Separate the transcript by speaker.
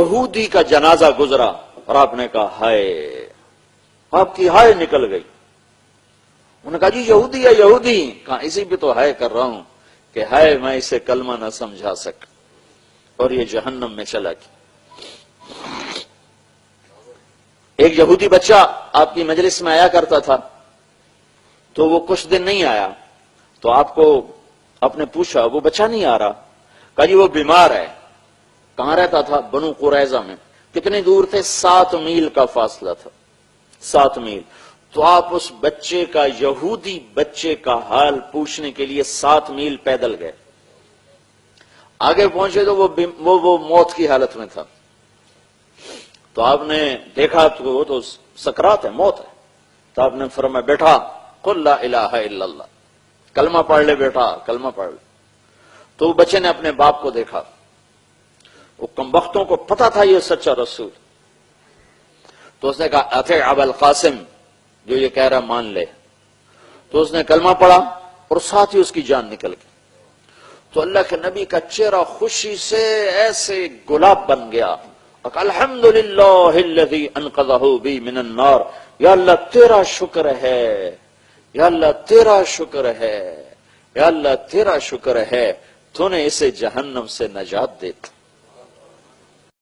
Speaker 1: یہودی کا جنازہ گزرا اور آپ نے کہا ہائے، آپ کی ہائے نکل گئی. انہوں نے کہا جی یہودی ہے یہودی. کہا اسی پہ تو ہائے کر رہا ہوں کہ ہائے میں اسے کلمہ نہ سمجھا سک اور یہ جہنم میں چلا گیا. ایک یہودی بچہ آپ کی مجلس میں آیا کرتا تھا، تو وہ کچھ دن نہیں آیا، تو آپ نے پوچھا وہ بچہ نہیں آ رہا. کہا جی وہ بیمار ہے. کہاں رہتا تھا؟ بنو قریظہ میں. کتنی دور تھے؟ 7 میل کا فاصلہ تھا، 7 میل. تو آپ اس بچے کا، یہودی بچے کا حال پوچھنے کے لیے 7 میل پیدل گئے. آگے پہنچے تو وہ موت کی حالت میں تھا. تو آپ نے دیکھا تو وہ تو سکرات ہے، موت ہے. تو آپ نے فرمایا بیٹا قل لا الہ الا اللہ، کلمہ پڑھ لے بیٹا، کلمہ پڑھ لے. تو وہ بچے نے اپنے باپ کو دیکھا، وہ کمبختوں کو پتا تھا یہ سچا رسول. تو اس نے کہا اطیع ابا القاسم، جو یہ کہہ رہا مان لے. تو اس نے کلمہ پڑھا اور ساتھ ہی اس کی جان نکل گئی. تو اللہ کے نبی کا چہرہ خوشی سے ایسے گلاب بن گیا. الحمدللہ الذی انقذہ بی من النار. یا اللہ تیرا شکر ہے، یا اللہ تیرا شکر ہے، یا اللہ تیرا شکر ہے، تو نے اسے جہنم سے نجات دیتا.